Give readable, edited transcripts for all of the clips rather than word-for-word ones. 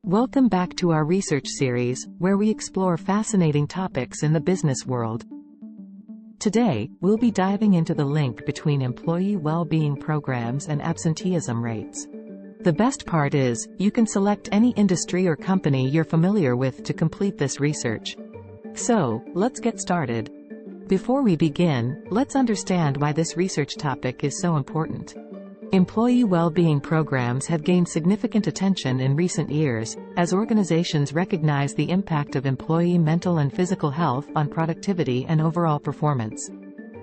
Welcome back to our research series, where we explore fascinating topics in the business world. Today, we'll be diving into the link between employee well-being programs and absenteeism rates. The best part is, you can select any industry or company you're familiar with to complete this research. So, let's get started. Before we begin, let's understand why this research topic is so important. Employee well-being programs have gained significant attention in recent years, as organizations recognize the impact of employee mental and physical health on productivity and overall performance.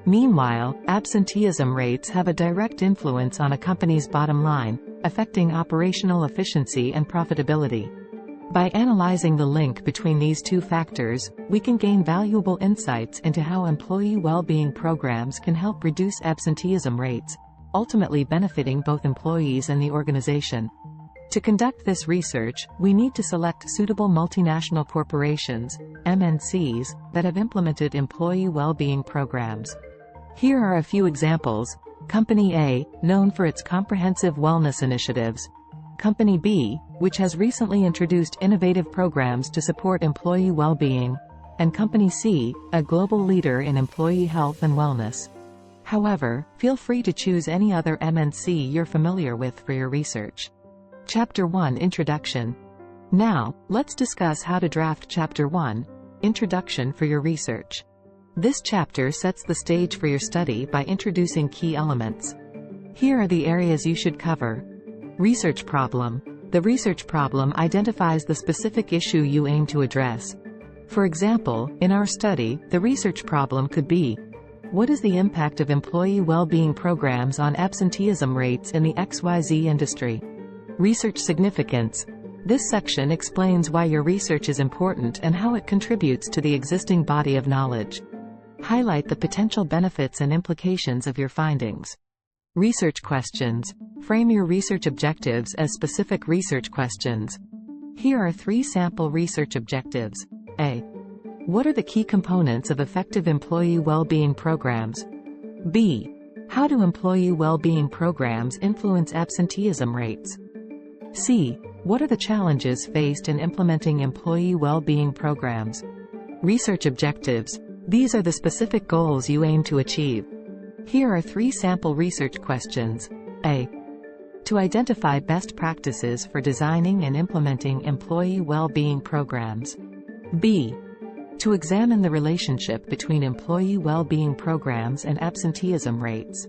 Meanwhile, absenteeism rates have a direct influence on a company's bottom line, affecting operational efficiency and profitability. By analyzing the link between these two factors, we can gain valuable insights into how employee well-being programs can help reduce absenteeism rates, ultimately benefiting both employees and the organization. To conduct this research, we need to select suitable multinational corporations, MNCs, that have implemented employee well-being programs. Here are a few examples. Company A, known for its comprehensive wellness initiatives. Company B, which has recently introduced innovative programs to support employee well-being. And Company C, a global leader in employee health and wellness. However, feel free to choose any other MNC you're familiar with for your research. Chapter 1 Introduction. Now, let's discuss how to draft Chapter 1, Introduction for your research. This chapter sets the stage for your study by introducing key elements. Here are the areas you should cover. Research problem. The research problem identifies the specific issue you aim to address. For example, in our study, the research problem could be: what is the impact of employee well-being programs on absenteeism rates in the XYZ industry? Research significance. This section explains why your research is important and how it contributes to the existing body of knowledge. Highlight the potential benefits and implications of your findings. Research questions. Frame your research objectives as specific research questions. Here are 3 sample research objectives. A. What are the key components of effective employee well-being programs? B. How do employee well-being programs influence absenteeism rates? C. What are the challenges faced in implementing employee well-being programs? Research objectives. These are the specific goals you aim to achieve. Here are 3 sample research questions. A. To identify best practices for designing and implementing employee well-being programs. B. To examine the relationship between employee well-being programs and absenteeism rates.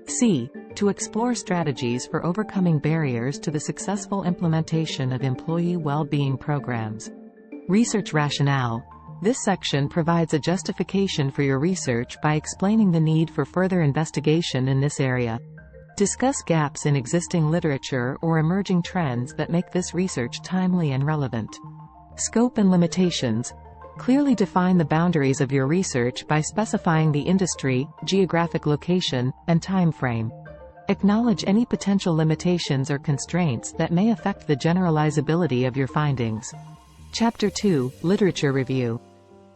C. To explore strategies for overcoming barriers to the successful implementation of employee well-being programs. Research rationale. This section provides a justification for your research by explaining the need for further investigation in this area. Discuss gaps in existing literature or emerging trends that make this research timely and relevant. Scope and limitations. Clearly define the boundaries of your research by specifying the industry, geographic location, and time frame. Acknowledge any potential limitations or constraints that may affect the generalizability of your findings. Chapter 2, Literature Review.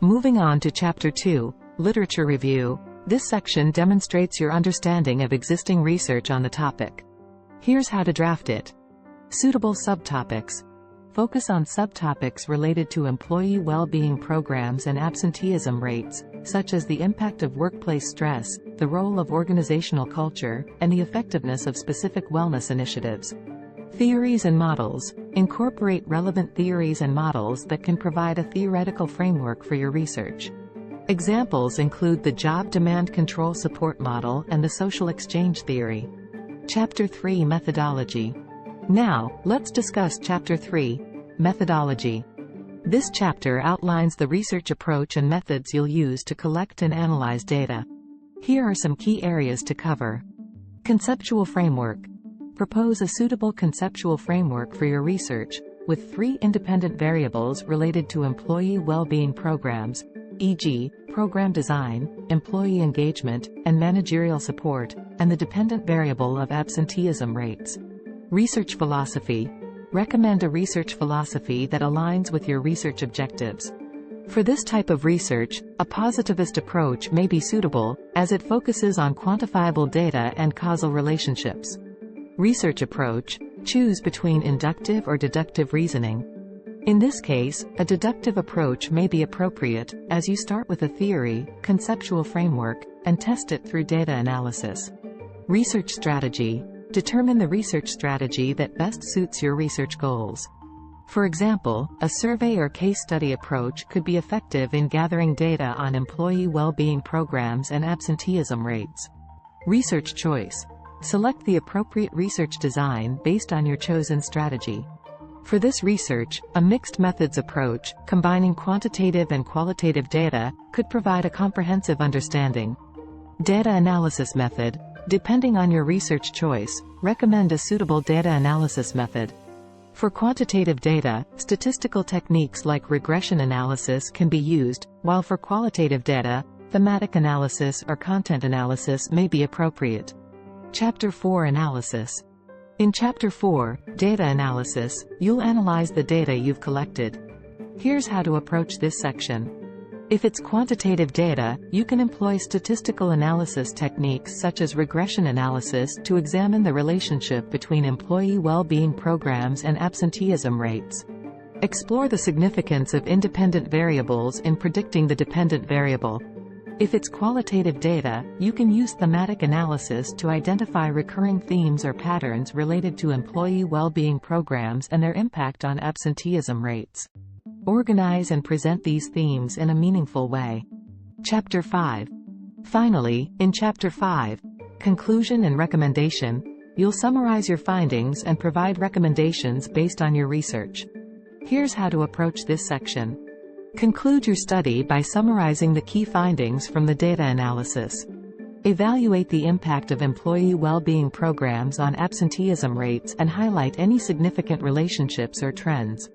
Moving on to Chapter 2, Literature Review. This section demonstrates your understanding of existing research on the topic. Here's how to draft it. Suitable subtopics. Focus on subtopics related to employee well-being programs and absenteeism rates, such as the impact of workplace stress, the role of organizational culture, and the effectiveness of specific wellness initiatives. Theories and models. Incorporate relevant theories and models that can provide a theoretical framework for your research. Examples include the Job Demand Control Support Model and the Social Exchange Theory. Chapter 3 Methodology. Now, let's discuss Chapter 3, Methodology. This chapter outlines the research approach and methods you'll use to collect and analyze data. Here are some key areas to cover. Conceptual framework. Propose a suitable conceptual framework for your research, with 3 independent variables related to employee well-being programs, e.g., program design, employee engagement, and managerial support, and the dependent variable of absenteeism rates. Research philosophy. Recommend a research philosophy that aligns with your research objectives. For this type of research, a positivist approach may be suitable, as it focuses on quantifiable data and causal relationships. Research approach. Choose between inductive or deductive reasoning. In this case, a deductive approach may be appropriate, as you start with a theory, conceptual framework, and test it through data analysis. Research strategy. Determine the research strategy that best suits your research goals. For example, a survey or case study approach could be effective in gathering data on employee well-being programs and absenteeism rates. Research choice. Select the appropriate research design based on your chosen strategy. For this research, a mixed methods approach, combining quantitative and qualitative data, could provide a comprehensive understanding. Data analysis method. Depending on your research choice, recommend a suitable data analysis method. For quantitative data, statistical techniques like regression analysis can be used, while for qualitative data, thematic analysis or content analysis may be appropriate. Chapter 4 Analysis. In Chapter 4, Data Analysis, you'll analyze the data you've collected. Here's how to approach this section. If it's quantitative data, you can employ statistical analysis techniques such as regression analysis to examine the relationship between employee well-being programs and absenteeism rates. Explore the significance of independent variables in predicting the dependent variable. If it's qualitative data, you can use thematic analysis to identify recurring themes or patterns related to employee well-being programs and their impact on absenteeism rates. Organize and present these themes in a meaningful way. Chapter 5. Finally, in Chapter 5, Conclusion and Recommendation, you'll summarize your findings and provide recommendations based on your research. Here's how to approach this section. Conclude your study by summarizing the key findings from the data analysis. Evaluate the impact of employee well-being programs on absenteeism rates and highlight any significant relationships or trends.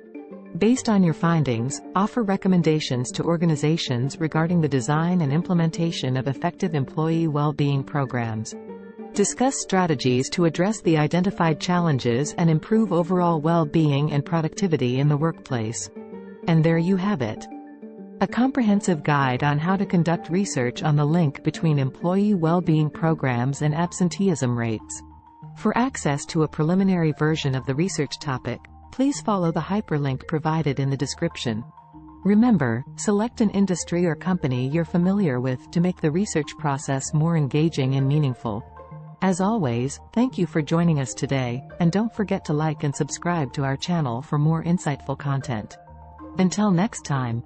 Based on your findings, offer recommendations to organizations regarding the design and implementation of effective employee well-being programs. Discuss strategies to address the identified challenges and improve overall well-being and productivity in the workplace. And there you have it. A comprehensive guide on how to conduct research on the link between employee well-being programs and absenteeism rates. For access to a preliminary version of the research topic, please follow the hyperlink provided in the description. Remember, select an industry or company you're familiar with to make the research process more engaging and meaningful. As always, thank you for joining us today, and don't forget to like and subscribe to our channel for more insightful content. Until next time.